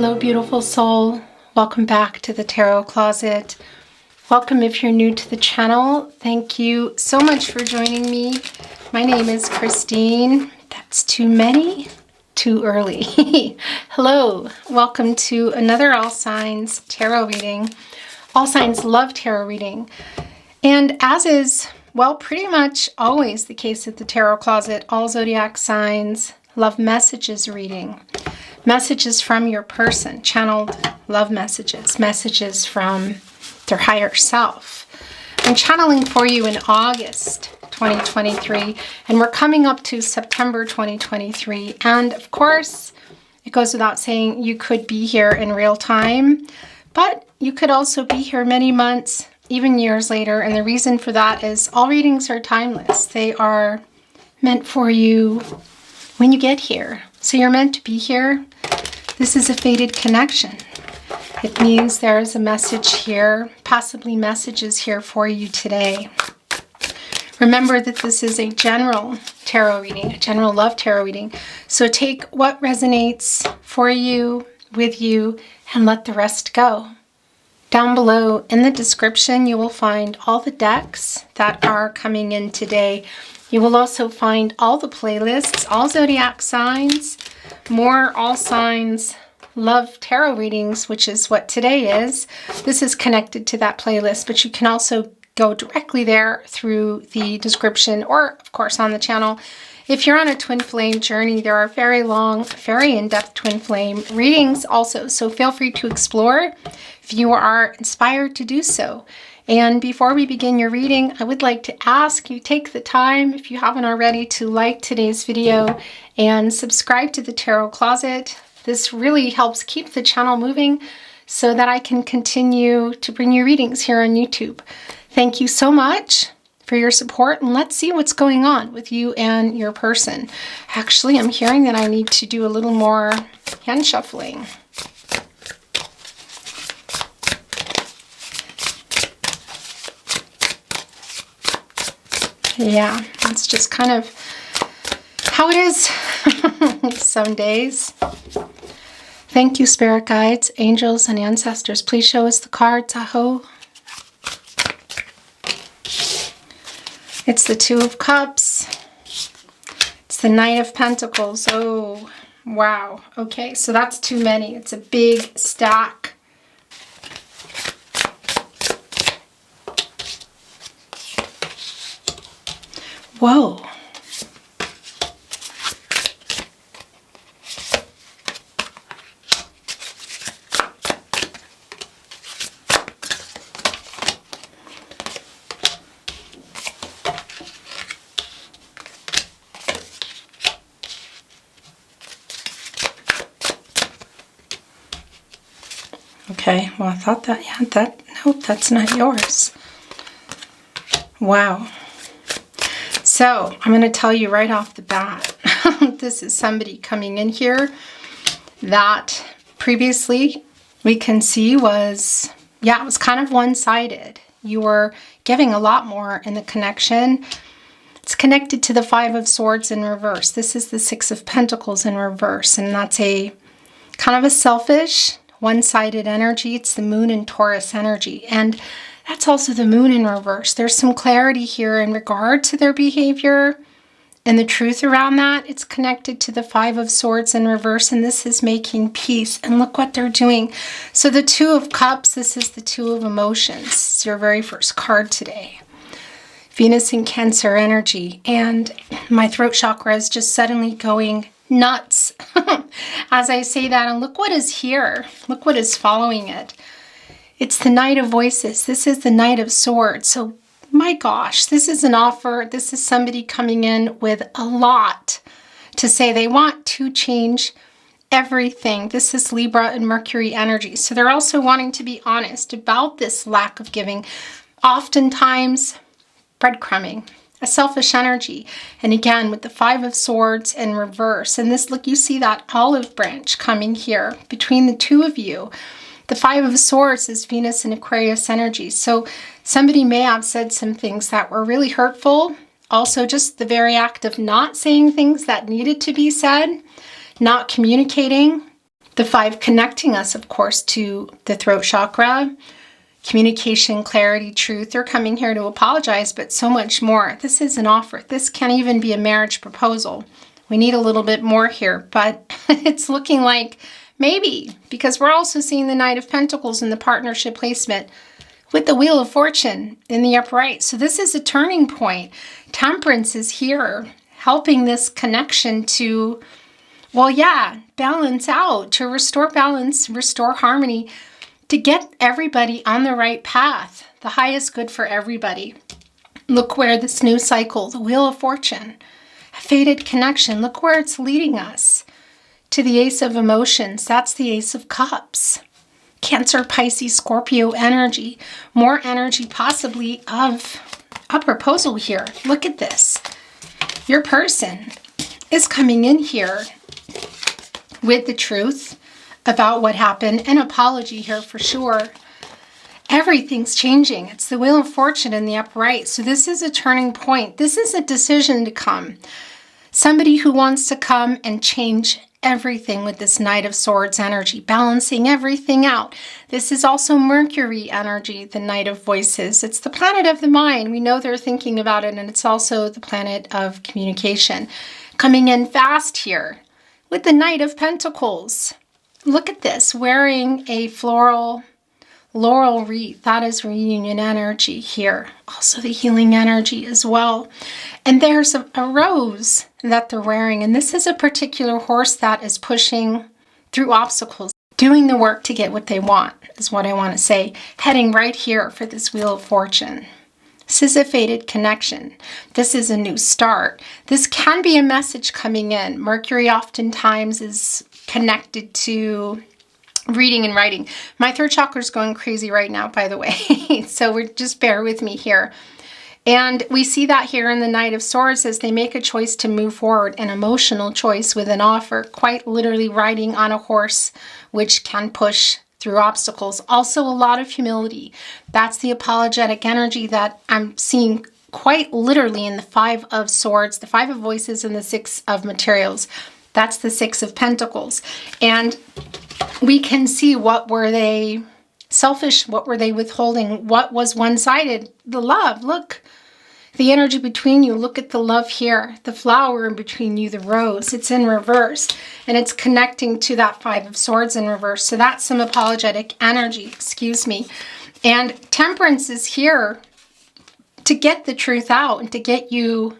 Hello, beautiful soul. Welcome back to the Tarot Closet. Welcome if you're new to the channel. Thank you so much for joining me. My name is Christine. That's too many, too early. Hello, welcome to another All Signs Tarot reading. All Signs love tarot reading. And as is, well, pretty much always the case at the Tarot Closet, all zodiac signs love messages reading. Messages from your person, channeled love messages, messages from their higher self. I'm channeling for you in August 2023, and we're coming up to September 2023. And of course, it goes without saying you could be here in real time, but you could also be here many months, even years later. And the reason for that is all readings are timeless. They are meant for you when you get here. So you're meant to be here. This is a fated connection. It means there is a message here, possibly messages here for you today. Remember that this is a general tarot reading, a general love tarot reading. So take what resonates for you, with you, and let the rest go. Down below in the description, you will find all the decks that are coming in today. You will also find all the playlists, all zodiac signs, more all signs love tarot readings, which is what today is. This is connected to that playlist, but you can also go directly there through the description or, of course, on the channel. If you're on a twin flame journey, there are very long, very in-depth twin flame readings also, so feel free to explore if you are inspired to do so. And before we begin your reading, I would like to ask you take the time, if you haven't already, to like today's video and subscribe to the Tarot Closet. This really helps keep the channel moving so that I can continue to bring you readings here on YouTube. Thank you so much for your support, and let's see what's going on with you and your person. Actually, I'm hearing that I need to do a little more hand shuffling. Yeah, that's just kind of how it is some days. Thank you, spirit guides, angels, and ancestors. Please show us the cards, Aho. It's the Two of Cups. It's the Knight of Pentacles. Oh, wow. Okay, so that's too many. It's a big stack. Whoa. Okay, well, I thought that, yeah, nope, that's not yours. Wow. So, I'm going to tell you right off the bat, this is somebody coming in here that previously we can see was, yeah, it was kind of one-sided. You were giving a lot more in the connection. It's connected to the Five of Swords in reverse. This is the Six of Pentacles in reverse, and that's a kind of a selfish, one-sided energy. It's the Moon and Taurus energy, and that's also the Moon in reverse. There's some clarity here in regard to their behavior and the truth around that. It's connected to the Five of Swords in reverse, and this is making peace. And look what they're doing. So the Two of Cups, this is the Two of Emotions. It's your very first card today. Venus in Cancer energy. And my throat chakra is just suddenly going nuts as I say that. And look what is here. Look what is following it. It's the Knight of Voices. This is the Knight of Swords. So, my gosh, this is an offer. This is somebody coming in with a lot to say. They want to change everything. This is Libra and Mercury energy. So they're also wanting to be honest about this lack of giving. Oftentimes, breadcrumbing, a selfish energy. And again, with the Five of Swords in reverse. And this, look, you see that olive branch coming here between the two of you. The Five of Swords is Venus and Aquarius energy. So somebody may have said some things that were really hurtful. Also, just the very act of not saying things that needed to be said, not communicating, The 5 connecting us, of course, to the throat chakra, communication, clarity, truth. They're coming here to apologize, but so much more. This is an offer. This can't even be a marriage proposal. We need a little bit more here, but it's looking like maybe, because we're also seeing the Knight of Pentacles in the partnership placement with the Wheel of Fortune in the upright. So this is a turning point. Temperance is here, helping this connection to, well, yeah, balance out, to restore balance, restore harmony, to get everybody on the right path, the highest good for everybody. Look where this new cycle, the Wheel of Fortune, a fated connection, look where it's leading us. To the Ace of Emotions, that's the Ace of Cups. Cancer, Pisces, Scorpio energy. More energy possibly of a proposal here. Look at this. Your person is coming in here with the truth about what happened. An apology here for sure. Everything's changing. It's the Wheel of Fortune in the upright. So this is a turning point. This is a decision to come. Somebody who wants to come and change everything with this Knight of Swords energy, balancing everything out. This is also Mercury energy, the Knight of Voices. It's the planet of the mind. We know they're thinking about it, and it's also the planet of communication. Coming in fast here with the Knight of Pentacles. Look at this, wearing a floral laurel wreath. That is reunion energy here. Also the healing energy as well. And there's a rose that they're wearing. And this is a particular horse that is pushing through obstacles, doing the work to get what they want, is what I want to say. Heading right here for this Wheel of Fortune. This is a fated connection. This is a new start. This can be a message coming in. Mercury oftentimes is connected to reading and writing. My third chakra is going crazy right now, by the way. So just bear with me here. And we see that here in the Knight of Swords as they make a choice to move forward, an emotional choice with an offer, quite literally riding on a horse, which can push through obstacles. Also a lot of humility. That's the apologetic energy that I'm seeing quite literally in the 5 of Swords, the 5 of Voices, and the 6 of Materials. That's the 6 of Pentacles. And we can see, what were they selfish? What were they withholding? What was one-sided? The love. Look, the energy between you. Look at the love here. The flower in between you, the rose. It's in reverse. And it's connecting to that 5 of Swords in reverse. So that's some apologetic energy. Excuse me. And Temperance is here to get the truth out and to get you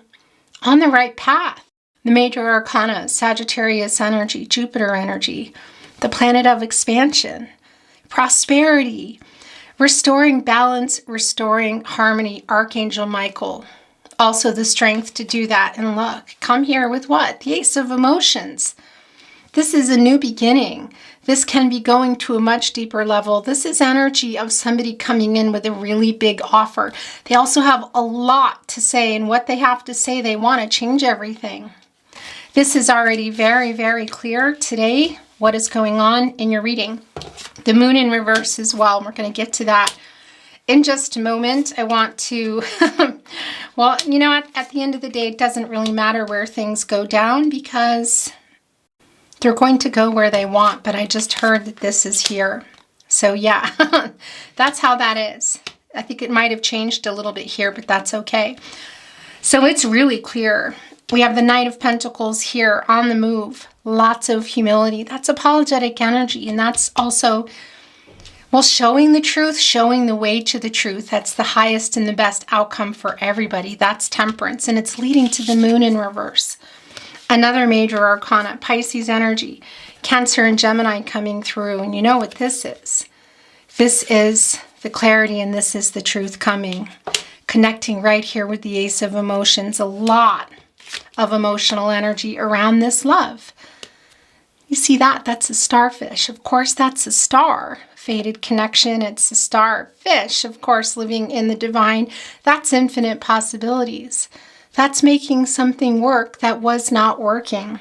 on the right path. The major arcana, Sagittarius energy, Jupiter energy, the planet of expansion, prosperity, restoring balance, restoring harmony, Archangel Michael. Also the strength to do that. And look, come here with what? The Ace of Emotions. This is a new beginning. This can be going to a much deeper level. This is energy of somebody coming in with a really big offer. They also have a lot to say, and what they have to say, they want to change everything. This is already very, very clear today, what is going on in your reading. The moon in reverse as well. We're going to get to that in just a moment. I want to, well, you know, at the end of the day, it doesn't really matter where things go down because they're going to go where they want. But I just heard that this is here. So yeah, that's how that is. I think it might have changed a little bit here, but that's okay. So it's really clear. We have the Knight of Pentacles here on the move. Lots of humility. That's apologetic energy. And that's also, well, showing the truth, showing the way to the truth. That's the highest and the best outcome for everybody. That's Temperance. And it's leading to the moon in reverse. Another major arcana, Pisces energy. Cancer and Gemini coming through. And you know what this is. This is the clarity, and this is the truth coming. Connecting right here with the Ace of Emotions. A lot of emotional energy around this love. You see that? That's a starfish. Of course, that's a star. Fated connection. It's a starfish, of course, living in the divine. That's infinite possibilities. That's making something work that was not working.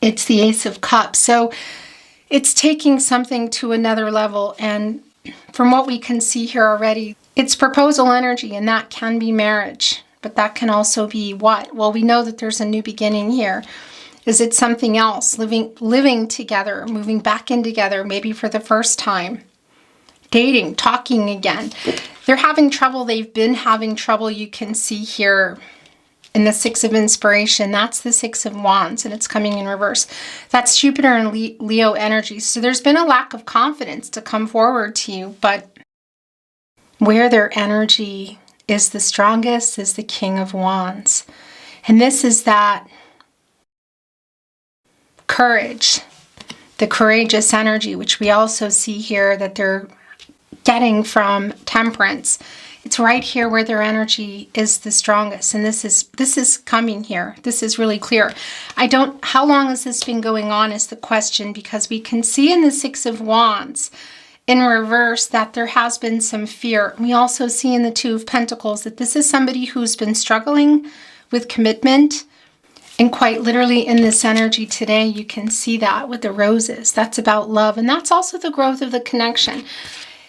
It's the Ace of Cups. So it's taking something to another level. And from what we can see here already, it's proposal energy, and that can be marriage. But that can also be what? Well, we know that there's a new beginning here. Is it something else? Living together, moving back in together, maybe for the first time. Dating, talking again. They're having trouble. They've been having trouble. You can see here in the Six of Inspiration. That's the Six of Wands, and it's coming in reverse. That's Jupiter and Leo energy. So there's been a lack of confidence to come forward to you, but where their energy is the strongest is the King of Wands. And this is that courage, the courageous energy, which we also see here that they're getting from Temperance. It's right here where their energy is the strongest. And this is coming here. This is really clear. How long has this been going on is the question, because we can see in the Six of Wands in reverse that there has been some fear. We also see in the Two of Pentacles that this is somebody who's been struggling with commitment. And quite literally in this energy today, you can see that with the roses. That's about love. And that's also the growth of the connection.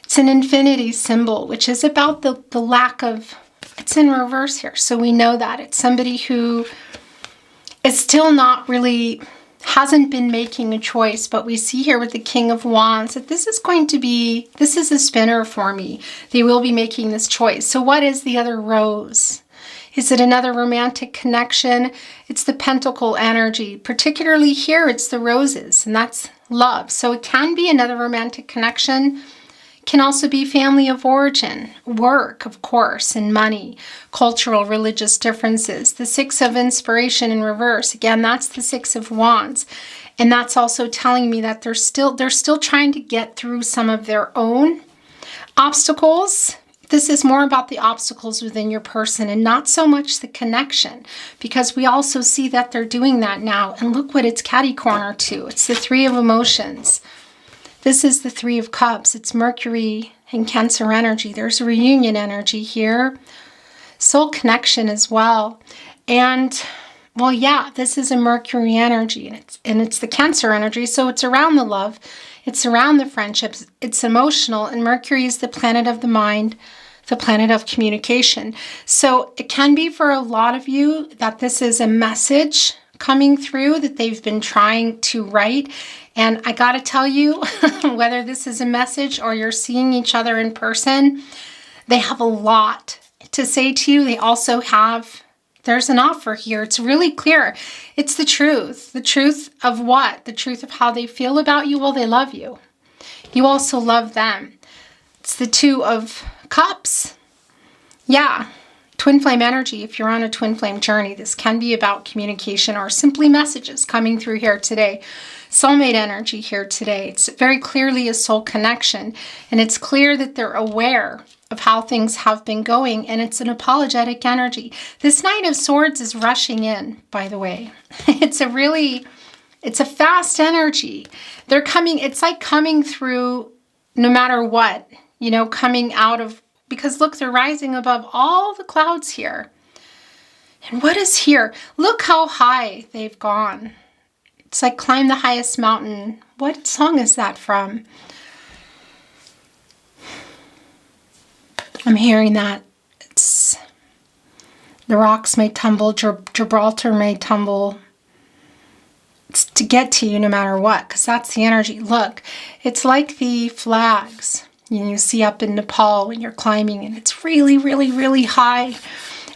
It's an infinity symbol, which is about the lack of, it's in reverse here. So we know that it's somebody who is still not really, hasn't been making a choice. But we see here with the King of Wands that this is a spinner for me. They will be making this choice. So what is the other rose? Is it another romantic connection? It's the Pentacle energy. Particularly here, it's the roses, and that's love. So it can be another romantic connection. Can also be family of origin, work, of course, and money, cultural, religious differences. The Six of Inspiration in reverse, again, that's the Six of Wands. And that's also telling me that they're still trying to get through some of their own obstacles. This is more about the obstacles within your person and not so much the connection, because we also see that they're doing that now. And look what it's catty-corner to. It's the Three of Emotions. This is the Three of Cups. It's Mercury and Cancer energy. There's a reunion energy here. Soul connection as well. And, well, yeah, this is a Mercury energy. And it's the Cancer energy. So it's around the love. It's around the friendships. It's emotional. And Mercury is the planet of the mind, the planet of communication. So it can be for a lot of you that this is a message coming through that they've been trying to write. And I got to tell you, whether this is a message or you're seeing each other in person, they have a lot to say to you. They also have, there's an offer here. It's really clear. It's the truth. The truth of what? The truth of how they feel about you. Well, they love you. You also love them. It's the Two of Cups. Yeah. Twin flame energy. If you're on a twin flame journey, this can be about communication or simply messages coming through here today. Soulmate energy here today. It's very clearly a soul connection, and it's clear that they're aware of how things have been going, and it's an apologetic energy. This Knight of Swords is rushing in, by the way. It's a fast energy. They're coming, it's like coming through no matter what, coming out of, because look, they're rising above all the clouds here. And what is here? Look how high they've gone. It's like climb the highest mountain. What song is that from? I'm hearing that. It's the rocks may tumble, Gibraltar may tumble. It's to get to you no matter what, because that's the energy. Look, it's like the flags you see up in Nepal when you're climbing, and it's really, really, really high.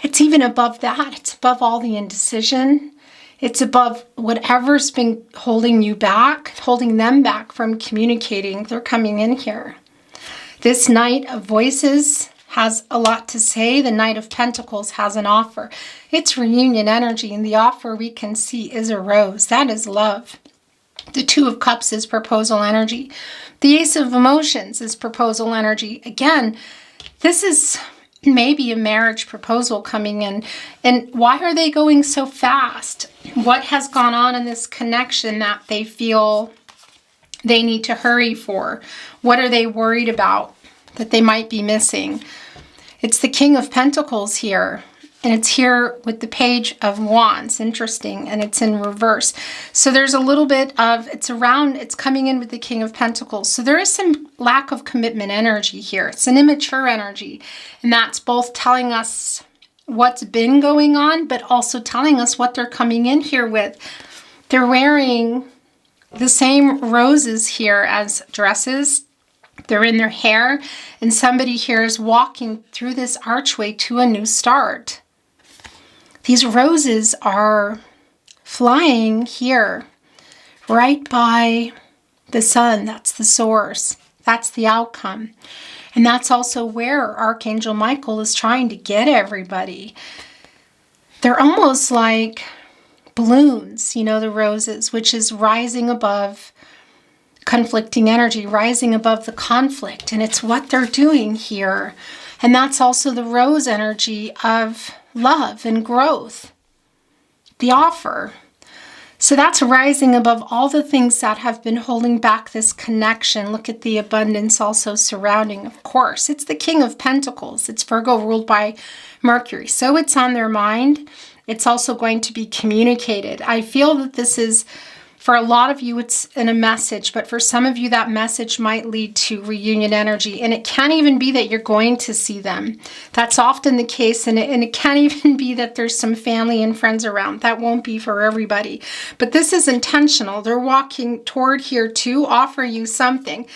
It's even above that. It's above all the indecision. It's above whatever's been holding you back, holding them back from communicating. They're coming in here. This Knight of Voices has a lot to say. The Knight of Pentacles has an offer. It's reunion energy, and the offer we can see is a rose. That is love. The Two of Cups is proposal energy. The Ace of Emotions is proposal energy. Again, this is maybe a marriage proposal coming in. And why are they going so fast? What has gone on in this connection that they feel they need to hurry for? What are they worried about that they might be missing? It's the King of Pentacles here. And it's here with the Page of Wands. Interesting. And it's in reverse. So there's a little bit of, it's coming in with the King of Pentacles. So there is some lack of commitment energy here. It's an immature energy. And that's both telling us what's been going on, but also telling us what they're coming in here with. They're wearing the same roses here as dresses. They're in their hair, and somebody here is walking through this archway to a new start. These roses are flying here, right by the sun. That's the source. That's the outcome. And that's also where Archangel Michael is trying to get everybody. They're almost like balloons, you know, the roses, which is rising above conflicting energy, rising above the conflict. And it's what they're doing here. And that's also the rose energy of love and growth, the offer. So that's rising above all the things that have been holding back this connection. Look at the abundance also surrounding, of course. It's the King of Pentacles. It's Virgo ruled by Mercury. So it's on their mind. It's also going to be communicated. I feel that this is, for a lot of you, it's in a message, but for some of you, that message might lead to reunion energy. And it can't even be that you're going to see them. That's often the case. And it can't even be that there's some family and friends around. That won't be for everybody. But this is intentional. They're walking toward here to offer you something.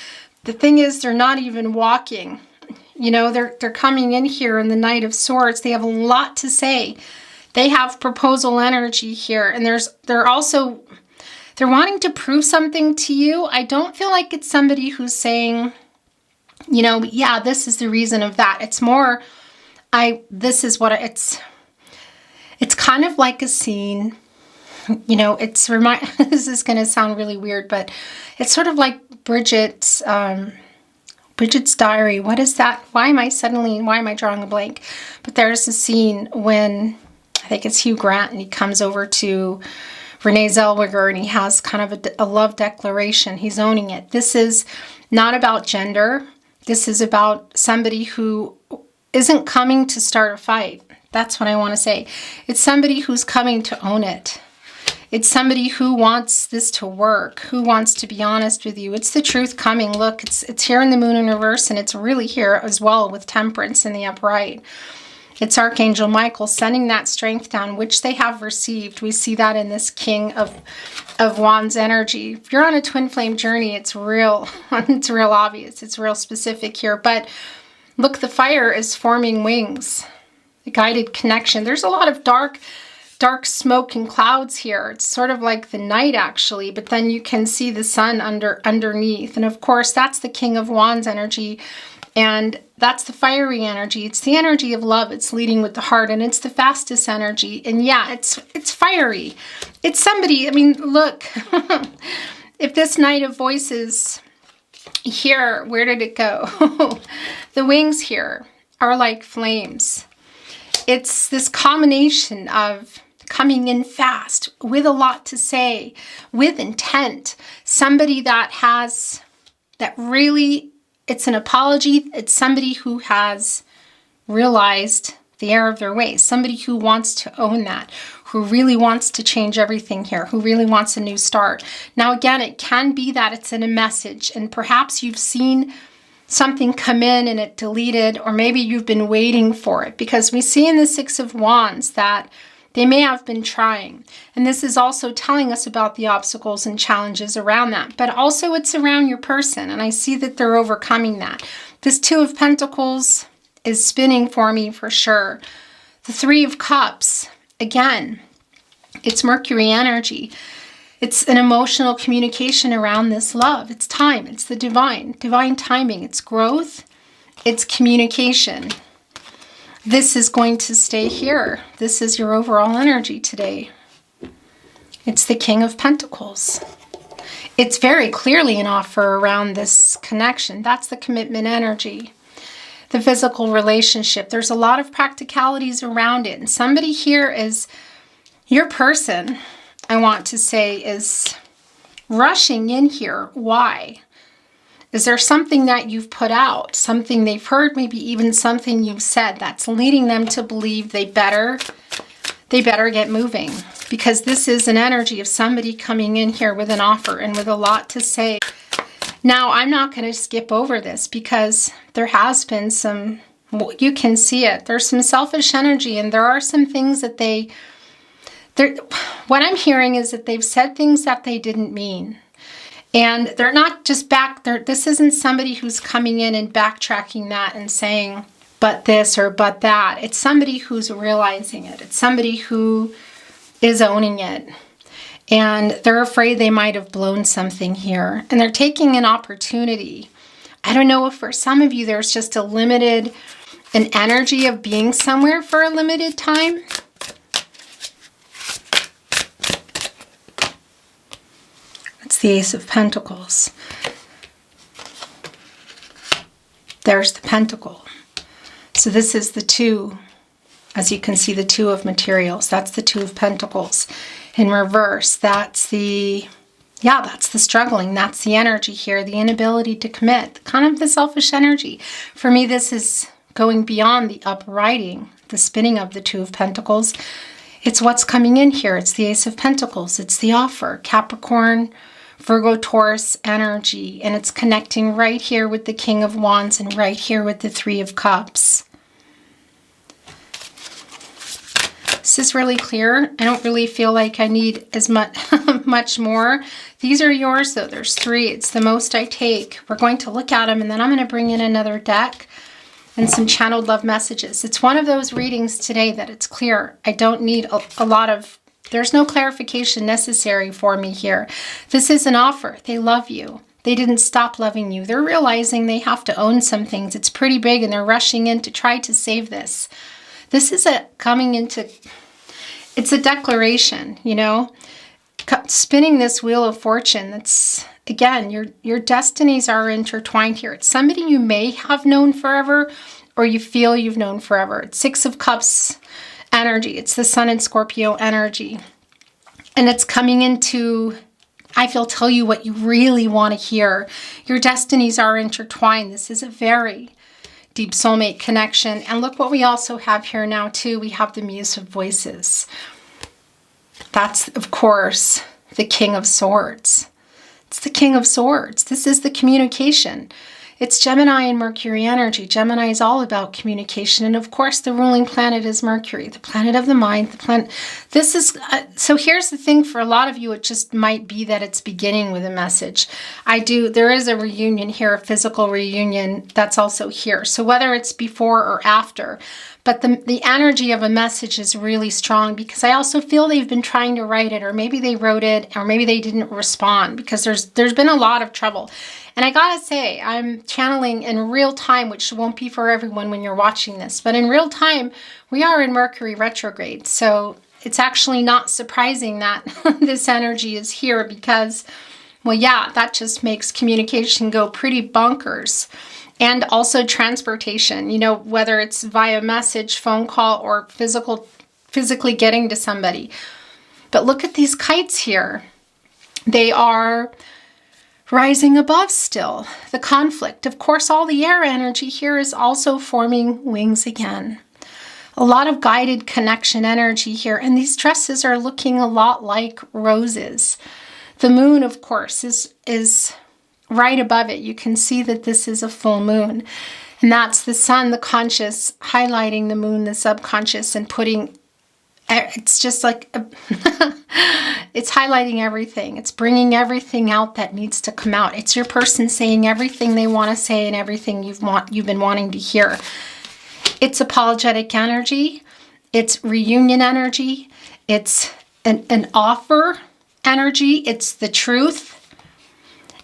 The thing is, they're not even walking. You know, they're coming in here in the Knight of Swords. They have a lot to say. They have proposal energy here. And they're wanting to prove something to you. I don't feel like it's somebody who's saying, you know, yeah, this is the reason of that. It's more, this is what it's kind of like a scene, you know, this is going to sound really weird, but it's sort of like Bridget's diary. What is that? Why am I drawing a blank? But there's a scene when, I think it's Hugh Grant, and he comes over to Renee Zellweger, and he has kind of a love declaration. He's owning it. This is not about gender. This is about somebody who isn't coming to start a fight. That's what I want to say. It's somebody who's coming to own it. It's somebody who wants this to work, who wants to be honest with you. It's the truth coming. Look, it's here in the Moon in reverse, and it's really here as well with Temperance in the upright. It's Archangel Michael sending that strength down, which they have received. We see that in this King of Wands energy. If you're on a twin flame journey, it's real. It's real obvious. It's real specific here. But look, the fire is forming wings. The guided connection. There's a lot of dark smoke and clouds here. It's sort of like the night, actually. But then you can see the sun underneath. And of course, that's the King of Wands energy. And that's the fiery energy. It's the energy of love. It's leading with the heart, and it's the fastest energy. And yeah, it's fiery. It's somebody, I mean, look, if this Knight of Voices here, where did it go? The wings here are like flames. It's this combination of coming in fast with a lot to say, with intent. Somebody that really, it's an apology. It's somebody who has realized the error of their ways. Somebody who wants to own that, who really wants to change everything here, who really wants a new start. Now, again, it can be that it's in a message, and perhaps you've seen something come in and it deleted, or maybe you've been waiting for it, because we see in the Six of Wands that they may have been trying. And this is also telling us about the obstacles and challenges around that. But also it's around your person. And I see that they're overcoming that. This Two of Pentacles is spinning for me for sure. The Three of Cups, again, it's Mercury energy. It's an emotional communication around this love. It's time. It's the divine timing. It's growth. It's communication. This is going to stay here. This is your overall energy today. It's the King of Pentacles. It's very clearly an offer around this connection. That's the commitment energy. The physical relationship. There's a lot of practicalities around it. And somebody here is, your person, I want to say, is rushing in here. Why? Is there something that you've put out, something they've heard, maybe even something you've said that's leading them to believe they better get moving? Because this is an energy of somebody coming in here with an offer and with a lot to say. Now, I'm not going to skip over this because there has been some, you can see it. There's some selfish energy, and there are some things that they what I'm hearing is that they've said things that they didn't mean. And they're not just this isn't somebody who's coming in and backtracking that and saying, but this or but that. It's somebody who's realizing it. It's somebody who is owning it. And they're afraid they might have blown something here. And they're taking an opportunity. I don't know if for some of you there's just an energy of being somewhere for a limited time. It's the Ace of Pentacles. There's the Pentacle. So this is the Two. As you can see, the Two of Materials. That's the Two of Pentacles. In reverse, that's the struggling. That's the energy here, the inability to commit, kind of the selfish energy. For me, this is going beyond the uprighting, the spinning of the Two of Pentacles. It's what's coming in here. It's the Ace of Pentacles. It's the offer. Capricorn, Virgo, Taurus energy. And it's connecting right here with the King of Wands and right here with the Three of Cups. This is really clear. I don't really feel like I need as much more. These are yours though. There's 3. It's the most I take. We're going to look at them and then I'm going to bring in another deck and some channeled love messages. It's one of those readings today that it's clear. I don't need a lot of, there's no clarification necessary for me here. This is an offer. They love you. They didn't stop loving you. They're realizing they have to own some things. It's pretty big and they're rushing in to try to save this. This is it's a declaration, you know, spinning this wheel of fortune. That's, again, your destinies are intertwined here. It's somebody you may have known forever or you feel you've known forever. It's 6 of Cups energy. It's the Sun and Scorpio energy. And it's coming into, I feel, tell you what you really want to hear. Your destinies are intertwined. This is a very deep soulmate connection. And look what we also have here now too. We have the Muse of Voices. That's, of course, the King of Swords. It's the King of Swords. This is the communication. It's Gemini and Mercury energy. Gemini is all about communication. And of course, the ruling planet is Mercury, the planet of the mind, the planet. This is, so here's the thing for a lot of you, it just might be that it's beginning with a message. There is a reunion here, a physical reunion that's also here. So whether it's before or after, but the energy of a message is really strong because I also feel they've been trying to write it, or maybe they wrote it, or maybe they didn't respond because there's been a lot of trouble. And I gotta say, I'm channeling in real time, which won't be for everyone when you're watching this, but in real time, we are in Mercury retrograde. So it's actually not surprising that this energy is here because, well, yeah, that just makes communication go pretty bonkers. And also transportation, you know, whether it's via message, phone call, or physically getting to somebody. But look at these kites here. They are rising above still. The conflict. Of course, all the air energy here is also forming wings again. A lot of guided connection energy here. And these dresses are looking a lot like roses. The moon, of course, is right above it. You can see that this is a full moon. And that's the sun, the conscious, highlighting the moon, the subconscious, and putting, it's just like, it's highlighting everything. It's bringing everything out that needs to come out. It's your person saying everything they want to say and everything you've been wanting to hear. It's apologetic energy. It's reunion energy. It's an offer energy. It's the truth.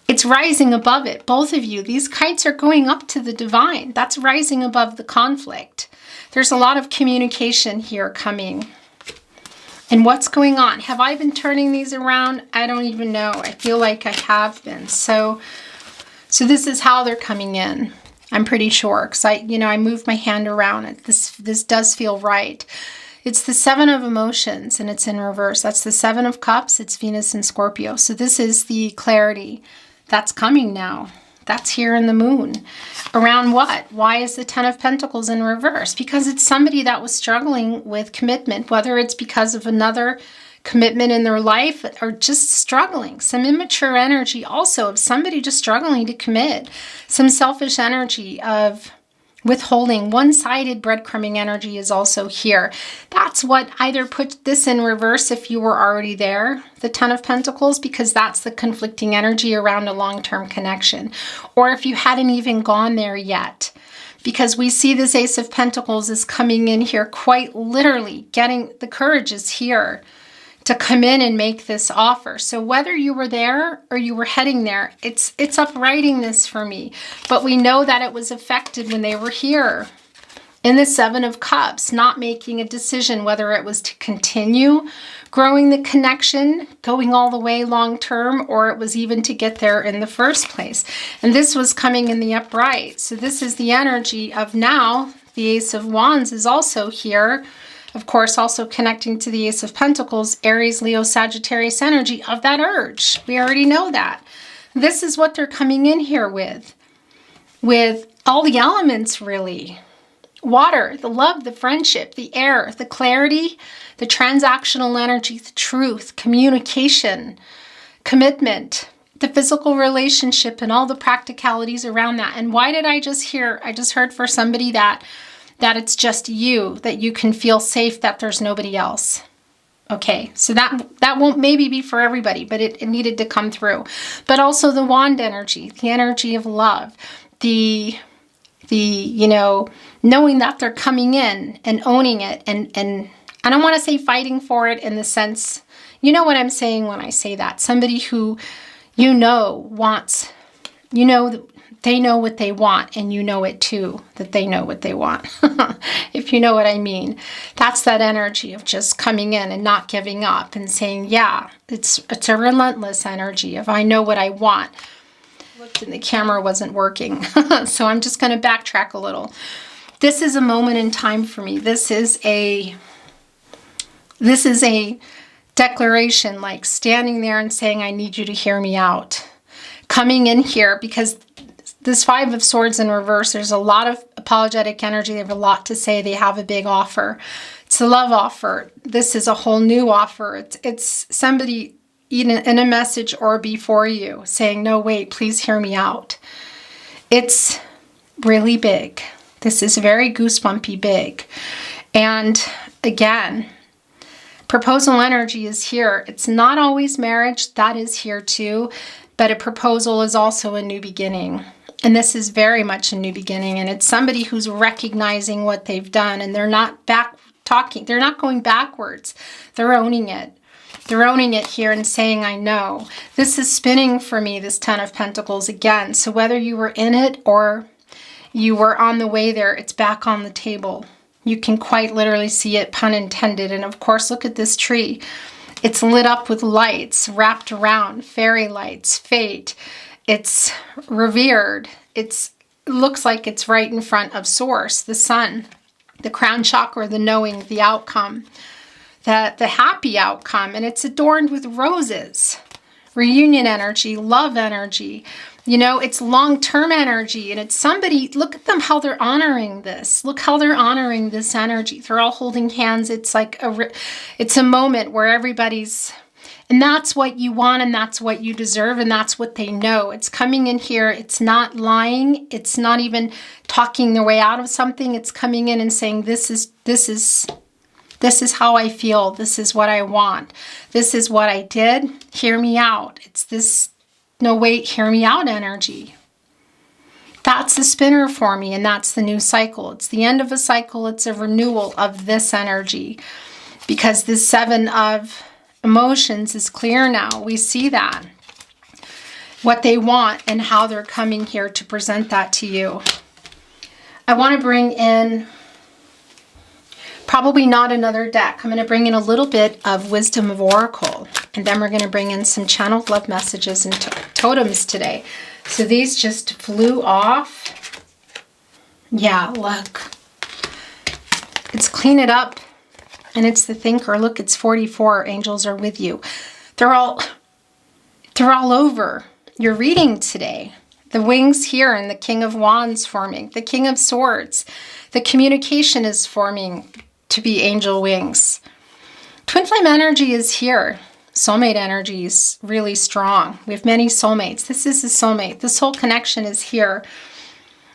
It's rising above it, both of you. These kites are going up to the divine. That's rising above the conflict. There's a lot of communication here coming. And what's going on? Have I been turning these around? I don't even know. I feel like I have been. So this is how they're coming in. I'm pretty sure because I moved my hand around. This does feel right. It's the 7 of emotions and it's in reverse. That's the 7 of cups. It's Venus and Scorpio. So this is the clarity. That's coming now. That's here in the moon. Around what? Why is the 10 of Pentacles in reverse? Because it's somebody that was struggling with commitment, whether it's because of another commitment in their life or just struggling. Some immature energy also of somebody just struggling to commit. Some selfish energy of Withholding, one-sided breadcrumbing energy is also here. That's what either put this in reverse if you were already there, the Ten of Pentacles, because that's the conflicting energy around a long-term connection. Or if you hadn't even gone there yet, because we see this Ace of Pentacles is coming in here quite literally, getting the courage is here to come in and make this offer. So whether you were there or you were heading there, it's uprighting this for me. But we know that it was affected when they were here in the Seven of Cups, not making a decision whether it was to continue growing the connection, going all the way long term, or it was even to get there in the first place. And this was coming in the upright. So this is the energy of now. The Ace of Wands is also here. Of course, also connecting to the Ace of Pentacles, Aries, Leo, Sagittarius energy of that urge. We already know that. This is what they're coming in here with all the elements, really. Water, the love, the friendship, the air, the clarity, the transactional energy, the truth, communication, commitment, the physical relationship, and all the practicalities around that. And why did I just hear? I just heard for somebody that it's just you, that you can feel safe, that there's nobody else. Okay, so that won't maybe be for everybody, but it needed to come through. But also the wand energy, the energy of love, the knowing that they're coming in and owning it. And I don't want to say fighting for it in the sense, you know what I'm saying when I say that. Somebody who, wants, they know what they want, and you know it too, that they know what they want. If you know what I mean. That's that energy of just coming in and not giving up and saying, yeah, it's a relentless energy of I know what I want. Looked and the camera wasn't working. So I'm just going to backtrack a little. This is a moment in time for me. This is a declaration, like standing there and saying, I need you to hear me out. Coming in here because this Five of Swords in reverse, there's a lot of apologetic energy. They have a lot to say. They have a big offer. It's a love offer. This is a whole new offer. It's somebody in a message or before you saying, no, wait, please hear me out. It's really big. This is very goosebumpy big. And again, proposal energy is here. It's not always marriage. That is here too. But a proposal is also a new beginning. And this is very much a new beginning. And it's somebody who's recognizing what they've done. And they're not they're not going backwards. They're owning it. They're owning it here and saying, I know. This is spinning for me, this Ten of Pentacles again. So whether you were in it or you were on the way there, it's back on the table. You can quite literally see it, pun intended. And of course, look at this tree. It's lit up with lights wrapped around, fairy lights, fate. It's revered. It looks like it's right in front of Source, the sun, the crown chakra, the knowing, the outcome, the happy outcome. And it's adorned with roses, reunion energy, love energy. It's long-term energy. And it's somebody, look at them, how they're honoring this. Look how they're honoring this energy. They're all holding hands. It's like it's a moment where everybody's, and that's what you want, and that's what you deserve, and that's what they know. It's coming in here. It's not lying. It's not even talking their way out of something. It's coming in and saying, this is how I feel. This is what I want. This is what I did. Hear me out. It's this, no wait, hear me out energy. That's the spinner for me, and that's the new cycle. It's the end of a cycle. It's a renewal of this energy, because this Seven of Emotions is clear now. We see that. What they want and how they're coming here to present that to you. I want to bring in, probably not another deck. I'm going to bring in a little bit of Wisdom of Oracle. And then we're going to bring in some channeled love messages and totems today. So these just flew off. Yeah, look. It's Clean It Up. And it's the Thinker. Look, it's 44. Angels are with you. They're all over your reading today. The wings here and the King of Wands forming. The King of Swords. The communication is forming to be angel wings. Twin flame energy is here. Soulmate energy is really strong. We have many soulmates. This is a soulmate. This whole connection is here.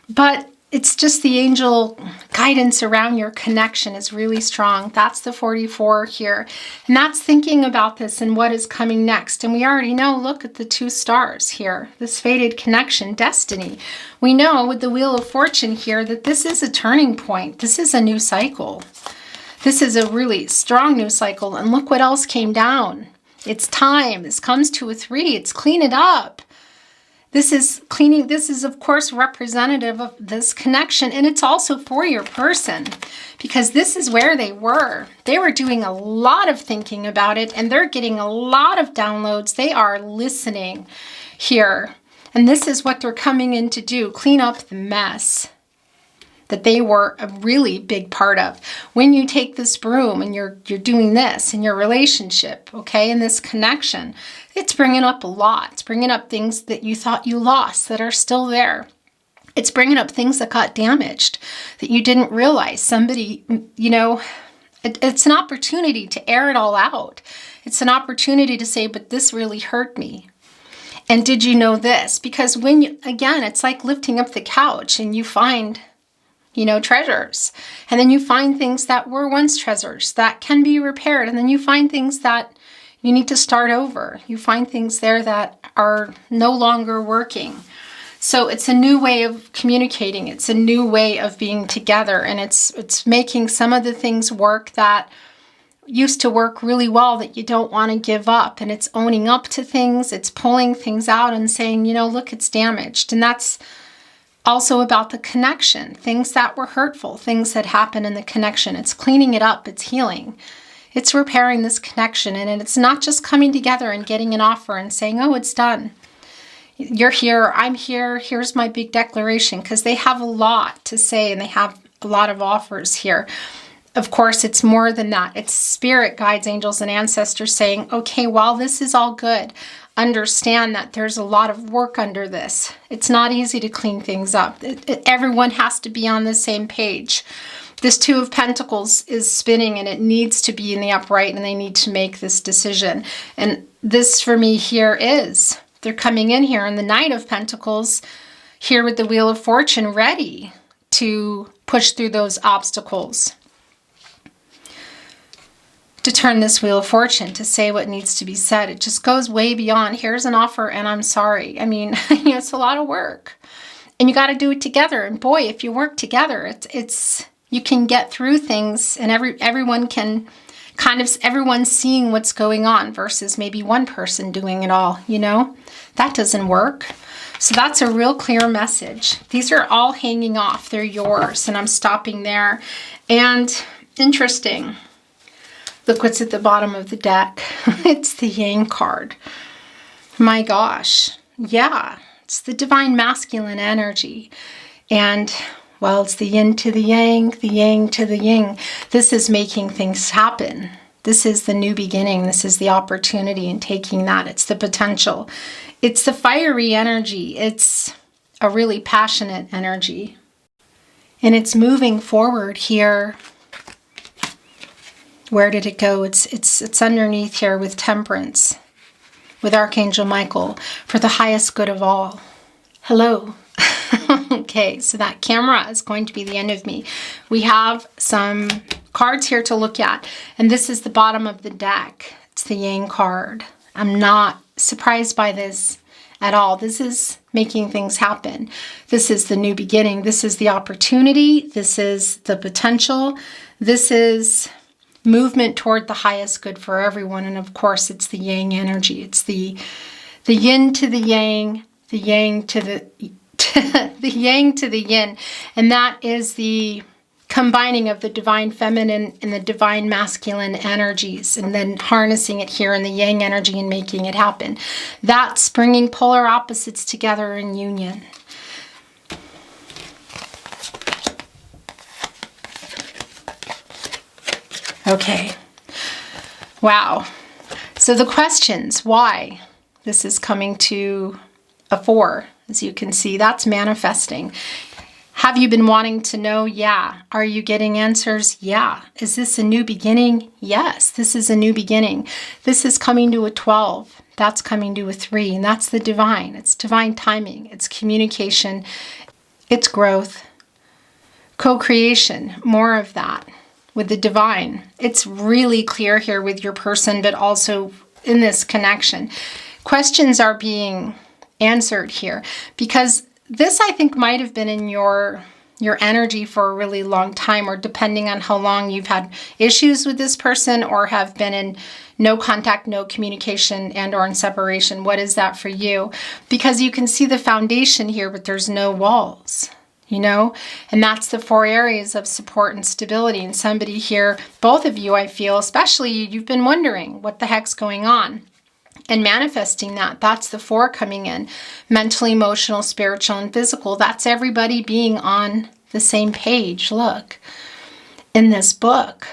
But it's just the angel guidance around your connection is really strong. That's the 44 here. And that's thinking about this and what is coming next. And we already know, look at the 2 stars here, this fated connection, destiny. We know with the Wheel of Fortune here that this is a turning point. This is a new cycle. This is a really strong new cycle. And look what else came down. It's time. This comes to a 3. It's clean it up. This is cleaning. This is, of course, representative of this connection. And it's also for your person, because this is where they were. They were doing a lot of thinking about it, and they're getting a lot of downloads. They are listening here. And this is what they're coming in to do, clean up the mess that they were a really big part of. When you take this broom and you're doing this in your relationship, okay, in this connection, it's bringing up a lot. It's bringing up things that you thought you lost that are still there. It's bringing up things that got damaged that you didn't realize. Somebody, you know, it's an opportunity to air it all out. It's an opportunity to say, but this really hurt me. And did you know this? Because when you, again, it's like lifting up the couch and you find, you know, treasures. And then you find things that were once treasures that can be repaired. And then you find things that you need to start over. You find things there that are no longer working. So it's a new way of communicating. It's a new way of being together. And it's making some of the things work that used to work really well that you don't want to give up. And it's owning up to things. It's pulling things out and saying, you know, look, it's damaged. And that's also about the connection, things that were hurtful, things that happen in the connection. It's cleaning it up. It's healing. It's repairing this connection. And it's not just coming together and getting an offer and saying, oh, it's done. You're here. I'm here. Here's my big declaration, because they have a lot to say and they have a lot of offers here. Of course, it's more than that. It's spirit guides, angels, and ancestors saying, okay, while this is all good, understand that there's a lot of work under this. It's not easy to clean things up. Everyone has to be on the same page. This 2 of Pentacles is spinning and it needs to be in the upright, and they need to make this decision. And this for me here is, they're coming in here in the Knight of Pentacles, here with the Wheel of Fortune, ready to push through those obstacles. To turn this Wheel of Fortune, to say what needs to be said. It just goes way beyond, here's an offer and I'm sorry. I mean, it's a lot of work. And you got to do it together. And boy, if you work together, it's you can get through things, and everyone can kind of, everyone's seeing what's going on versus maybe one person doing it all, you know? That doesn't work. So that's a real clear message. These are all hanging off. They're yours. And I'm stopping there. And interesting. Look what's at the bottom of the deck. It's the Yang card. My gosh. Yeah. It's the divine masculine energy. And, well, it's the yin to the yang to the yin. This is making things happen. This is the new beginning. This is the opportunity in taking that. It's the potential. It's the fiery energy. It's a really passionate energy. And it's moving forward here. Where did it go? It's underneath here with Temperance, with Archangel Michael, for the highest good of all. Hello. Okay, so that camera is going to be the end of me. We have some cards here to look at, and this is the bottom of the deck. It's the Yang card. I'm not surprised by this at all. This is making things happen. This is the new beginning. This is the opportunity. This is the potential. This is movement toward the highest good for everyone. And of course, it's the Yang energy. It's the yin to the yang to the the yang to the yin. And that is the combining of the divine feminine and the divine masculine energies, and then harnessing it here in the Yang energy and making it happen. That's bringing polar opposites together in union. Okay. Wow. So the questions, why this is coming to a 4, as you can see, that's manifesting. Have you been wanting to know? Yeah. Are you getting answers? Yeah. Is this a new beginning? Yes, this is a new beginning. This is coming to a 12. That's coming to a 3. And that's the divine. It's divine timing. It's communication. It's growth. Co-creation, more of that with the divine. It's really clear here with your person, but also in this connection. Questions are being answered here because this, I think, might have been in your energy for a really long time, or depending on how long you've had issues with this person or have been in no contact, no communication, and or in separation. What is that for you? Because you can see the foundation here, but there's no walls, you know? And that's the 4 areas of support and stability. And somebody here, both of you, I feel, especially you've been wondering what the heck's going on. And manifesting that, that's the 4 coming in. Mental, emotional, spiritual, and physical. That's everybody being on the same page. Look, in this book,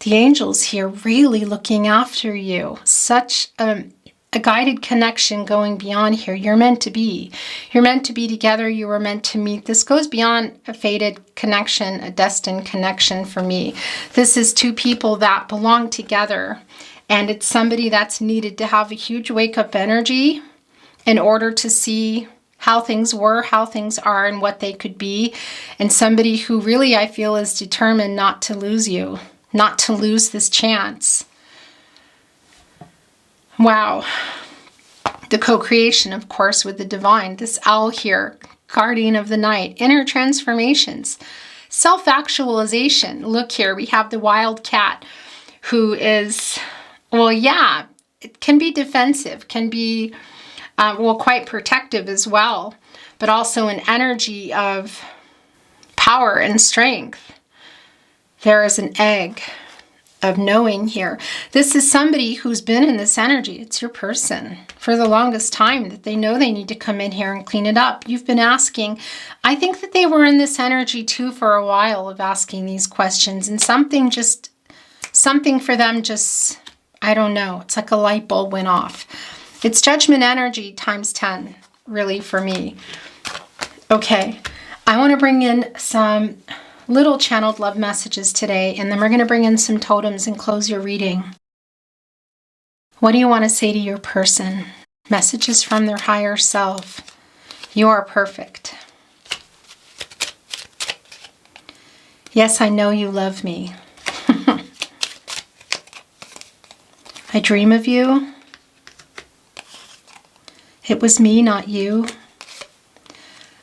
the angels here really looking after you. Such a guided connection going beyond here. You're meant to be. You're meant to be together. You were meant to meet. This goes beyond a fated connection, a destined connection for me. This is 2 people that belong together. And it's somebody that's needed to have a huge wake-up energy in order to see how things were, how things are, and what they could be. And somebody who really, I feel, is determined not to lose you, not to lose this chance. Wow. The co-creation, of course, with the divine. This owl here, guardian of the night. Inner transformations. Self-actualization. Look here, we have the wild cat who is... Well, yeah, it can be defensive, can be, quite protective as well, but also an energy of power and strength. There is an egg of knowing here. This is somebody who's been in this energy. It's your person for the longest time that they know they need to come in here and clean it up. You've been asking. I think that they were in this energy too for a while of asking these questions, and something for them just... I don't know. It's like a light bulb went off. It's judgment energy times 10, really, for me. Okay, I want to bring in some little channeled love messages today, and then we're going to bring in some totems and close your reading. What do you want to say to your person? Messages from their higher self. You are perfect. Yes, I know you love me. I dream of you. It was me, not you.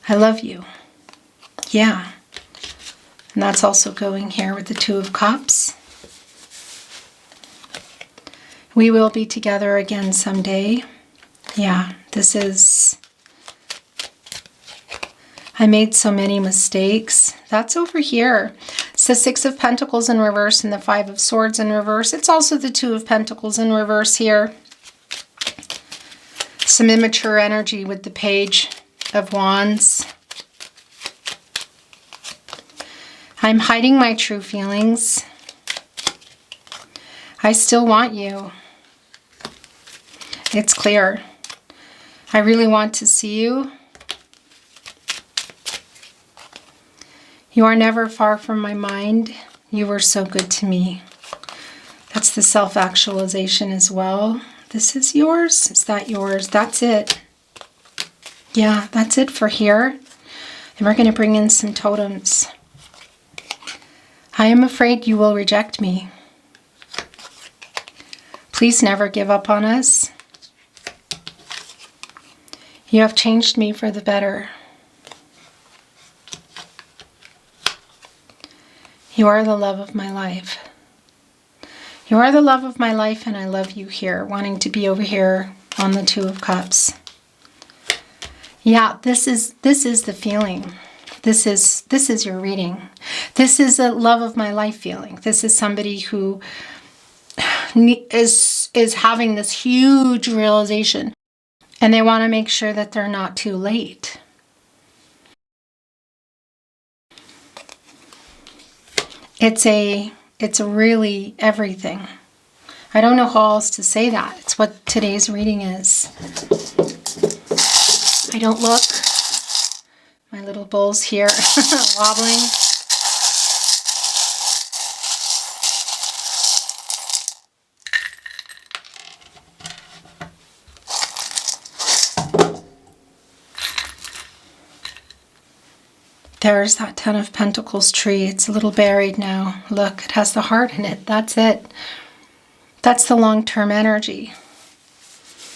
I love you. Yeah. And that's also going here with the 2 of Cups. We will be together again someday. Yeah, this is... I made so many mistakes. That's over here. It's the 6 of Pentacles in reverse and the 5 of Swords in reverse. It's also the 2 of Pentacles in reverse here. Some immature energy with the Page of Wands. I'm hiding my true feelings. I still want you. It's clear. I really want to see you. You are never far from my mind. You were so good to me. That's the self-actualization as well. This is yours. Is that yours? That's it. Yeah, that's it for here. And we're going to bring in some totems. I am afraid you will reject me. Please never give up on us. You have changed me for the better. You are the love of my life. You are the love of my life, and I love you here, wanting to be over here on the 2 of Cups. Yeah, this is the feeling. This is your reading. This is a love of my life feeling. This is somebody who is having this huge realization, and they want to make sure that they're not too late. It's really everything. I don't know how else to say that. It's what today's reading is. I don't look. My little bull's here wobbling. there's that Ten of Pentacles tree. It's a little buried now. Look, it has the heart in it. That's it. That's the long-term energy.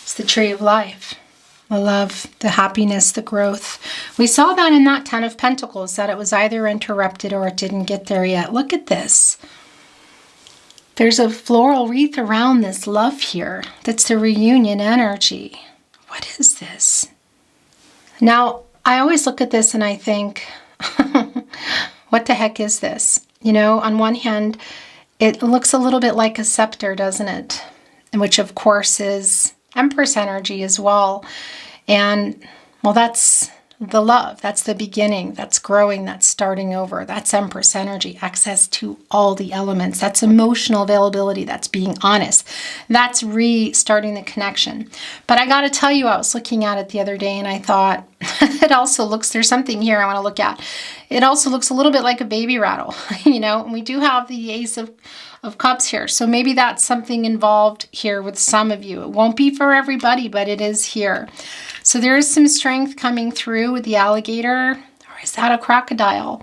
It's the tree of life. The love, the happiness, the growth. We saw that in that Ten of Pentacles, that it was either interrupted or it didn't get there yet. Look at this. There's a floral wreath around this love here. That's the reunion energy. What is this? Now, I always look at this and I think, what the heck is this? You know, on one hand, it looks a little bit like a scepter, doesn't it? Which, of course, is Empress energy as well. And, well, that's the love. That's the beginning. That's growing. That's starting over. That's Empress energy. Access to all the elements. That's emotional availability. That's being honest. That's restarting the connection. But I got to tell you, I was looking at it the other day and I thought, it also looks, there's something here I want to look at. It also looks a little bit like a baby rattle, you know, and we do have the Ace of Cups here. So maybe that's something involved here with some of you. It won't be for everybody, but it is here. So there is some strength coming through with the alligator, or is that a crocodile?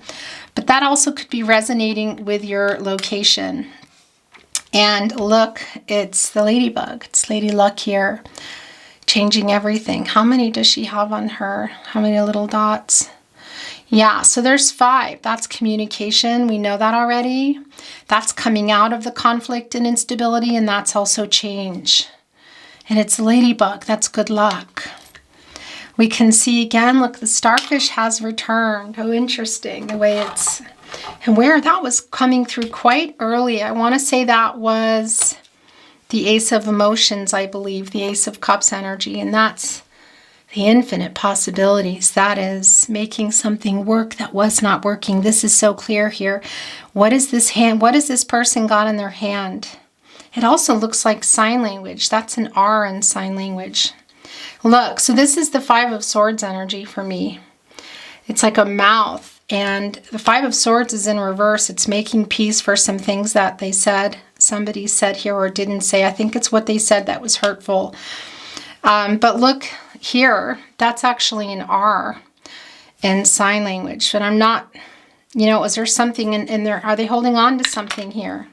But that also could be resonating with your location. And look, it's the ladybug. It's Lady Luck here, changing everything. How many does she have on her? How many little dots? Yeah, so there's 5. That's communication. We know that already. That's coming out of the conflict and instability, and that's also change. And it's ladybug. That's good luck. We can see again, look, the starfish has returned. Oh, interesting, the way it's, and where that was coming through quite early. I want to say that was the Ace of Emotions, I believe, the Ace of Cups energy, and that's the infinite possibilities. That is making something work that was not working. This is so clear here. What is this hand? What has this person got in their hand? It also looks like sign language. That's an R in sign language. Look, so this is the 5 of Swords energy for me. It's like a mouth, and the 5 of Swords is in reverse. It's making peace for some things that they said, somebody said here or didn't say. I think it's what they said that was hurtful. But look here, that's actually an R in sign language. But I'm not, you know, is there something in there? Are they holding on to something here?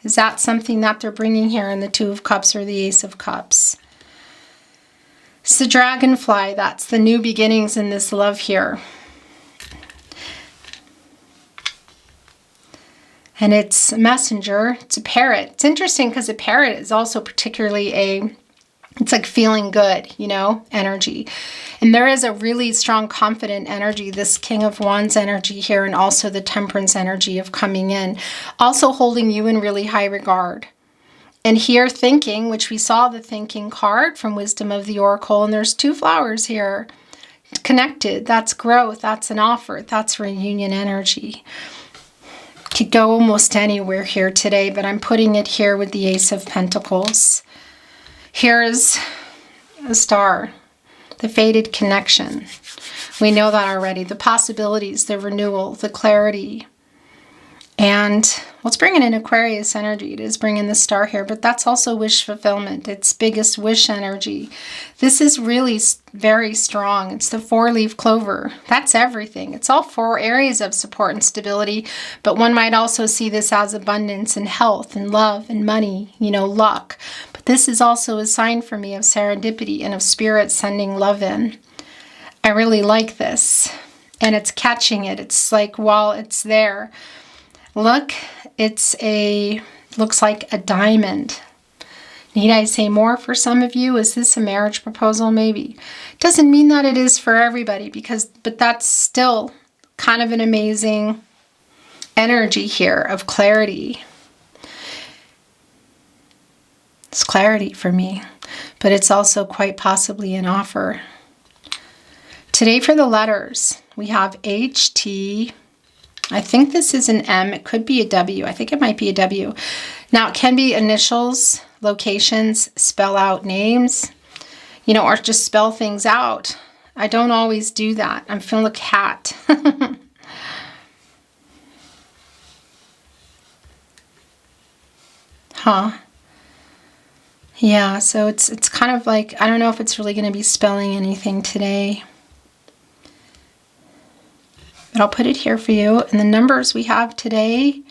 Is that something that they're bringing here in the 2 of Cups or the Ace of Cups? It's the dragonfly. That's the new beginnings in this love here. And it's a messenger. It's a parrot. It's interesting because a parrot is also particularly it's like feeling good, you know, energy. And there is a really strong, confident energy, this King of Wands energy here, and also the Temperance energy of coming in, also holding you in really high regard. And here thinking, which we saw the thinking card from Wisdom of the Oracle, and there's 2 flowers here connected. That's growth. That's an offer. That's reunion energy. Could go almost anywhere here today, but I'm putting it here with the Ace of Pentacles. Here's a star, the fated connection. We know that already. The possibilities, the renewal, the clarity. And well, it's bringing in Aquarius energy. It is bringing the star here, but that's also wish fulfillment. It's biggest wish energy. This is really very strong. It's the 4-leaf clover. That's everything. It's all 4 areas of support and stability, but one might also see this as abundance and health and love and money, you know, luck. But this is also a sign for me of serendipity and of spirit sending love in. I really like this. And it's catching it. It's like while it's there. Look, looks like a diamond. Need I say more for some of you? Is this a marriage proposal? Maybe. Doesn't mean that it is for everybody, but that's still kind of an amazing energy here of clarity. It's clarity for me, but it's also quite possibly an offer. Today for the letters, we have H, T, I think this is an M. It could be a W. I think it might be a W. Now, it can be initials, locations, spell out names, you know, or just spell things out. I don't always do that. I'm feeling a cat. Huh. Yeah, so it's kind of like, I don't know if it's really going to be spelling anything today. but I'll put it here for you. And the numbers we have today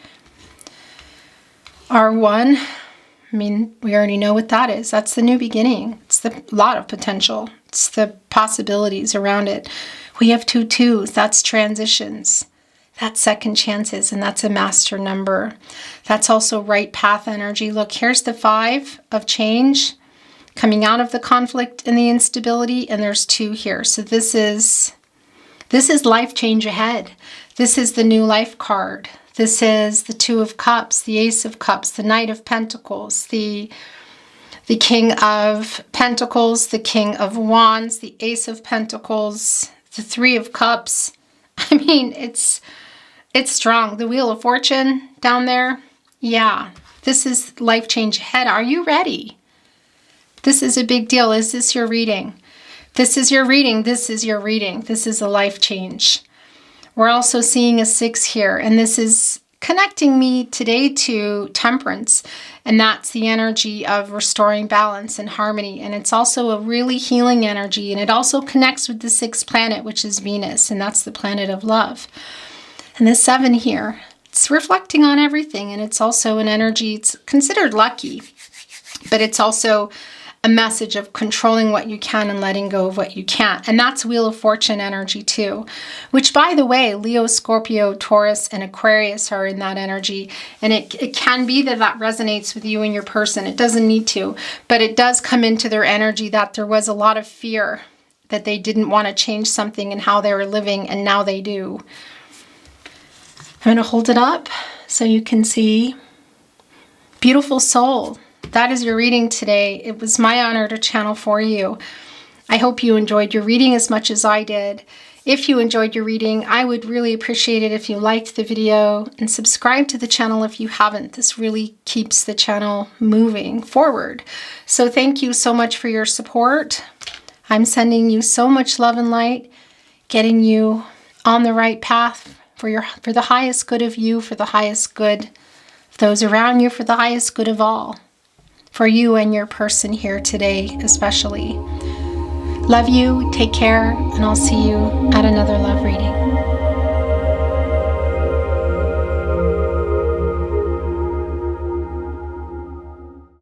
are 1. I mean, we already know what that is. That's the new beginning. It's the lot of potential. It's the possibilities around it. We have 2 2s. That's transitions. That's second chances, and that's a master number. That's also right path energy. Look, here's the 5 of change coming out of the conflict and the instability, and there's 2 here. So this is life change ahead. This is the new life card. This is the 2 of Cups, the Ace of Cups, the Knight of Pentacles, the King of Pentacles, the King of Wands, the Ace of Pentacles, the 3 of Cups. I mean, it's strong. The Wheel of Fortune down there. Yeah, this is life change ahead. Are you ready? This is a big deal. Is this your reading? This is your reading. This is your reading. This is a life change. We're also seeing a 6 here, and this is connecting me today to Temperance, and that's the energy of restoring balance and harmony, and it's also a really healing energy, and it also connects with the 6th planet, which is Venus, and that's the planet of love. And the 7 here, it's reflecting on everything, and it's also an energy, it's considered lucky, but it's also a message of controlling what you can and letting go of what you can't. And that's Wheel of Fortune energy too, which, by the way, Leo, Scorpio, Taurus, and Aquarius are in that energy. And it can be that that resonates with you and your person. It doesn't need to, but it does come into their energy that there was a lot of fear that they didn't want to change something in how they were living, and now they do. I'm going to hold it up so you can see. Beautiful soul. That is your reading today. It was my honor to channel for you. I hope you enjoyed your reading as much as I did. If you enjoyed your reading, I would really appreciate it if you liked the video and subscribe to the channel if you haven't. This really keeps the channel moving forward. So thank you so much for your support. I'm sending you so much love and light, getting you on the right path for the highest good of you, for the highest good of those around you, for the highest good of all. For you and your person here today, especially. Love you, take care, and I'll see you at another love reading.